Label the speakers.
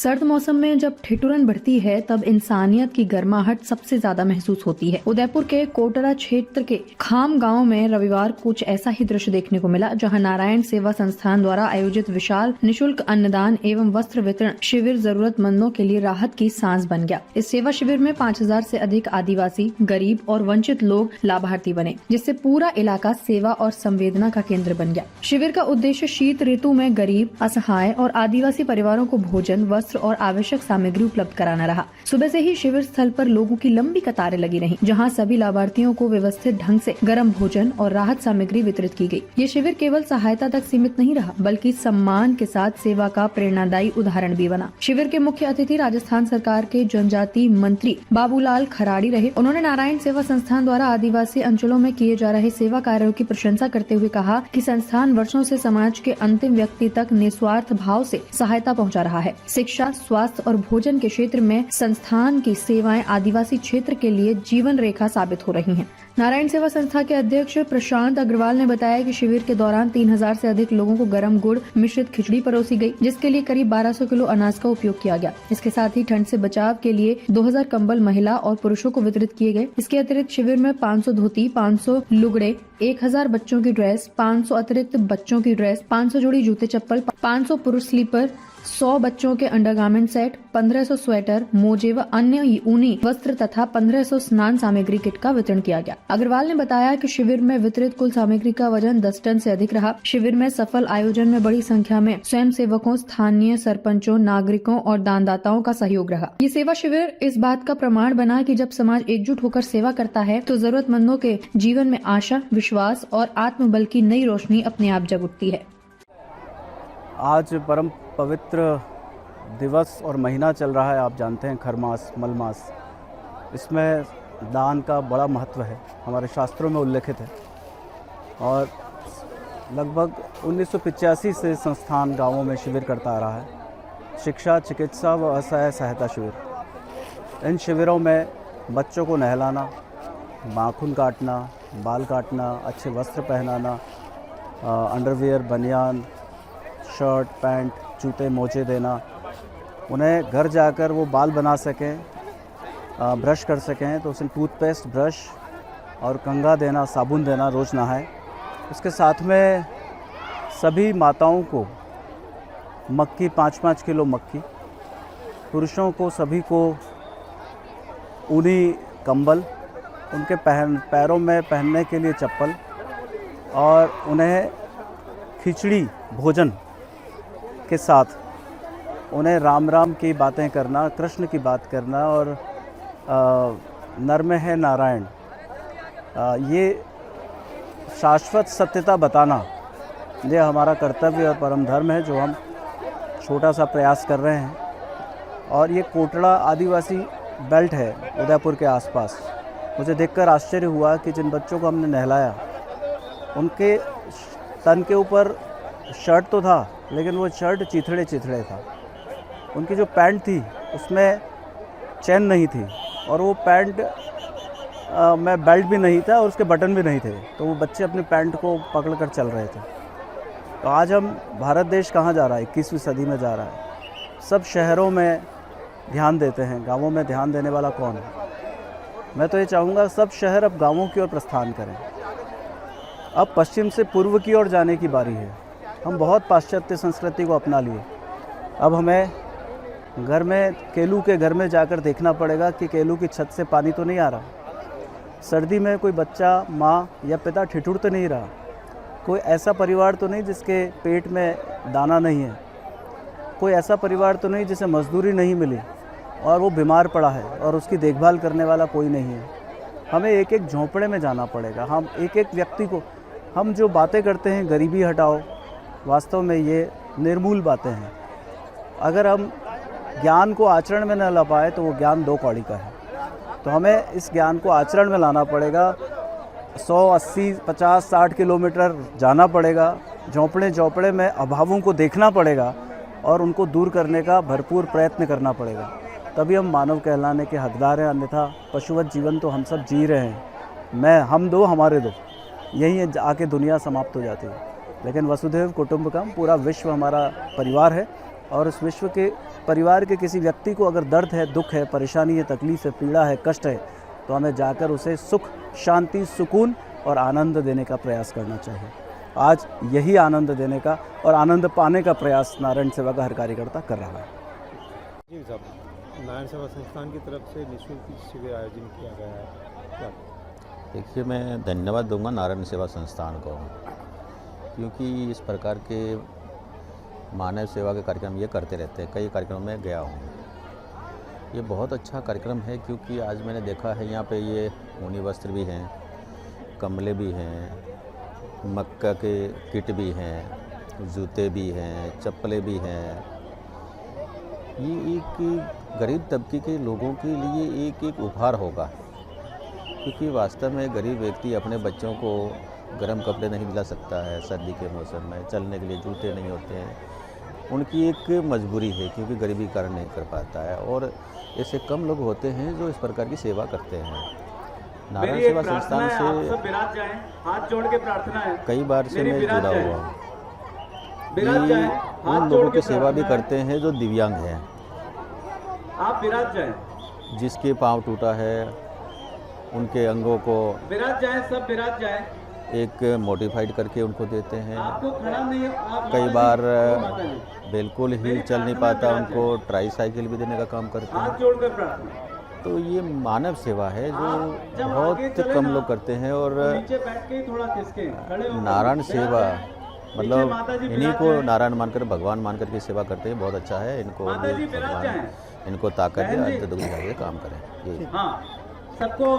Speaker 1: सर्द मौसम में जब ठिठुरन बढ़ती है तब इंसानियत की गर्माहट सबसे ज्यादा महसूस होती है। उदयपुर के कोटरा क्षेत्र के खाम गांव में रविवार कुछ ऐसा ही दृश्य देखने को मिला, जहां नारायण सेवा संस्थान द्वारा आयोजित विशाल निशुल्क अन्नदान एवं वस्त्र वितरण शिविर जरूरतमंदों के लिए राहत की सांस बन गया। इस सेवा शिविर में 5000 से अधिक आदिवासी, गरीब और वंचित लोग लाभार्थी बने, जिससे पूरा इलाका सेवा और संवेदना का केंद्र बन गया। शिविर का उद्देश्य शीत ऋतु में गरीब, असहाय और आदिवासी परिवारों को भोजन, वस्त्र और आवश्यक सामग्री उपलब्ध कराना रहा। सुबह से ही शिविर स्थल पर लोगों की लंबी कतारें लगी रहीं, जहां सभी लाभार्थियों को व्यवस्थित ढंग से गर्म भोजन और राहत सामग्री वितरित की गई। ये शिविर केवल सहायता तक सीमित नहीं रहा, बल्कि सम्मान के साथ सेवा का प्रेरणादायी उदाहरण भी बना। शिविर के मुख्य अतिथि राजस्थान सरकार के जनजाति मंत्री बाबूलाल खराड़ी रहे। उन्होंने नारायण सेवा संस्थान द्वारा आदिवासी अंचलों में किए जा रहे सेवा कार्यों की प्रशंसा करते हुए कहा कि संस्थान वर्षों से समाज के अंतिम व्यक्ति तक निस्वार्थ भाव से सहायता पहुंचा रहा है। शिक्षा, स्वास्थ्य और भोजन के क्षेत्र में संस्थान की सेवाएं आदिवासी क्षेत्र के लिए जीवन रेखा साबित हो रही हैं। नारायण सेवा संस्था के अध्यक्ष प्रशांत अग्रवाल ने बताया कि शिविर के दौरान 3000 से अधिक लोगों को गर्म गुड़ मिश्रित खिचड़ी परोसी गई, जिसके लिए करीब 1200 किलो अनाज का उपयोग किया गया। इसके साथ ही ठंड से बचाव के लिए 2000 कंबल महिला और पुरुषों को वितरित किए गए। इसके अतिरिक्त शिविर में 500 धोती, 500 लुगड़े, 1000 बच्चों की ड्रेस, 500 अतिरिक्त बच्चों की ड्रेस, 500 जोड़ी जूते चप्पल, 500 पुरुष स्लीपर, 100 बच्चों के अंडरगारमेंट सेट, 1500 स्वेटर, मोजे व अन्य ऊनी वस्त्र तथा 1500 स्नान सामग्री किट का वितरण किया गया। अग्रवाल ने बताया कि शिविर में वितरित कुल सामग्री का वजन 10 टन से अधिक रहा। शिविर में सफल आयोजन में बड़ी संख्या में स्वयं सेवकों, स्थानीय सरपंचों, नागरिकों और दानदाताओं का सहयोग रहा। ये सेवा शिविर इस बात का प्रमाण बना कि जब समाज एकजुट होकर सेवा करता है तो जरूरतमंदों के जीवन में आशा, विश्वास और आत्मबल की नई रोशनी अपने आप जग उठती है।
Speaker 2: आज परम पवित्र दिवस और महीना चल रहा है, आप जानते हैं, खरमास, मलमास। इसमें दान का बड़ा महत्व है, हमारे शास्त्रों में उल्लेखित है। और लगभग 1985 से संस्थान गांवों में शिविर करता आ रहा है। शिक्षा, चिकित्सा व असहाय सहायता शिविर। इन शिविरों में बच्चों को नहलाना, नाखून काटना, बाल काटना, अच्छे वस्त्र पहनाना, अंडरवियर, बनियान, शर्ट, पैंट, जूते, मोजे देना, उन्हें घर जाकर वो बाल बना सकें, ब्रश कर सकें, तो उसे टूथपेस्ट, ब्रश और कंघा देना, साबुन देना, रोज़ नहाएं। उसके साथ में सभी माताओं को मक्की, 5-5 किलो मक्की, पुरुषों को सभी को ऊनी कंबल, उनके पैरों में पहनने के लिए चप्पल और उन्हें खिचड़ी भोजन के साथ उन्हें राम राम की बातें करना, कृष्ण की बात करना और नर में है नारायण, ये शाश्वत सत्यता बताना, ये हमारा कर्तव्य और परम धर्म है, जो हम छोटा सा प्रयास कर रहे हैं। और ये कोटड़ा आदिवासी बेल्ट है उदयपुर के आसपास। मुझे देखकर आश्चर्य हुआ कि जिन बच्चों को हमने नहलाया उनके तन के ऊपर शर्ट तो था, लेकिन वो शर्ट चिथड़े चिथड़े था। उनकी जो पैंट थी उसमें चैन नहीं थी और वो पैंट में बेल्ट भी नहीं था और उसके बटन भी नहीं थे, तो वो बच्चे अपनी पैंट को पकड़ कर चल रहे थे। तो आज हम, भारत देश कहाँ जा रहा है, 21वीं सदी में जा रहा है। सब शहरों में ध्यान देते हैं, गांवों में ध्यान देने वाला कौन है? मैं तो ये चाहूँगा सब शहर अब गांवों की ओर प्रस्थान करें। अब पश्चिम से पूर्व की ओर जाने की बारी है। हम बहुत पाश्चात्य संस्कृति को अपना लिए। अब हमें घर में, केलू के घर में जाकर देखना पड़ेगा कि केलू की छत से पानी तो नहीं आ रहा, सर्दी में कोई बच्चा, माँ या पिता ठिठुर तो नहीं रहा, कोई ऐसा परिवार तो नहीं जिसके पेट में दाना नहीं है, कोई ऐसा परिवार तो नहीं जिसे मजदूरी नहीं मिली और वो बीमार पड़ा है और उसकी देखभाल करने वाला कोई नहीं है। हमें एक एक झोंपड़े में जाना पड़ेगा। हम एक एक व्यक्ति को, हम जो बातें करते हैं गरीबी हटाओ, वास्तव में ये निर्मूल बातें हैं। अगर हम ज्ञान को आचरण में न ला पाए तो वो ज्ञान 2 कौड़ी का है। तो हमें इस ज्ञान को आचरण में लाना पड़ेगा। 100, 80, 50, 60 किलोमीटर जाना पड़ेगा। झोंपड़े में अभावों को देखना पड़ेगा और उनको दूर करने का भरपूर प्रयत्न करना पड़ेगा। तभी हम मानव कहलाने के हकदार हैं, अन्यथा पशुवत जीवन तो हम सब जी रहे हैं। मैं, हम दो, हमारे दो, यहीं आके दुनिया समाप्त हो जाती है। लेकिन वसुधैव कुटुंबकम, पूरा विश्व हमारा परिवार है और उस विश्व के परिवार के किसी व्यक्ति को अगर दर्द है, दुख है, परेशानी है, तकलीफ है, पीड़ा है, कष्ट है, तो हमें जाकर उसे सुख, शांति, सुकून और आनंद देने का प्रयास करना चाहिए। आज यही आनंद देने का और आनंद पाने का प्रयास नारायण सेवा का हर कार्यकर्ता कर रहा है।
Speaker 3: जी साहब, नारायण सेवा संस्थान की तरफ से निःशुल्क शिविर आयोजन किया गया है, क्या?
Speaker 4: देखिए, मैं धन्यवाद दूंगा नारायण सेवा संस्थान को, क्योंकि इस प्रकार के मानव सेवा के कार्यक्रम ये करते रहते हैं। कई कार्यक्रमों में गया हूँ, ये बहुत अच्छा कार्यक्रम है, क्योंकि आज मैंने देखा है यहाँ पे ये ऊनी वस्त्र भी हैं, कम्बले भी हैं, मक्का के किट भी हैं, जूते भी हैं, चप्पलें भी हैं। ये एक गरीब तबके के लोगों के लिए एक उपहार होगा, क्योंकि वास्तव में गरीब व्यक्ति अपने बच्चों को गर्म कपड़े नहीं दिला सकता है, सर्दी के मौसम में चलने के लिए जूते नहीं होते हैं, उनकी एक मजबूरी है, क्योंकि गरीबी कारण नहीं कर पाता है। और ऐसे कम लोग होते हैं जो इस प्रकार की सेवा करते हैं। नारायण सेवा संस्थान से
Speaker 2: हाथ जोड़ के प्रार्थना है,
Speaker 4: कई बार से मैं जुड़ा हुआ हूँ। ये उन लोगों की सेवा भी करते हैं जो दिव्यांग हैं,
Speaker 2: आप विराज जाएं,
Speaker 4: जिसके पाँव टूटा है, उनके अंगों को
Speaker 2: विराज जाएं, सब विराज जाएं।
Speaker 4: एक मॉडिफाइड करके उनको देते हैं।
Speaker 2: आपको खड़ा नहीं, आप
Speaker 4: कई बार बिल्कुल ही चल नहीं पाता, उनको ट्राई साइकिल भी देने का काम करते हैं।
Speaker 2: हाथ जोड़कर प्रार्थना।
Speaker 4: तो ये मानव सेवा है जो बहुत कम लोग करते हैं। और
Speaker 2: नीचे बैठ के थोड़ा खिसके, खड़े होकर
Speaker 4: नारायण सेवा मतलब
Speaker 2: माताजी
Speaker 4: इन्हीं को नारायण मानकर, भगवान मानकर के सेवा करते हैं। बहुत अच्छा है, इनको
Speaker 2: माताजी विराज
Speaker 4: भगवान
Speaker 2: जाएं।
Speaker 4: इनको ताकत दे, अंत दुख काम करें। ये
Speaker 2: हाँ, सबको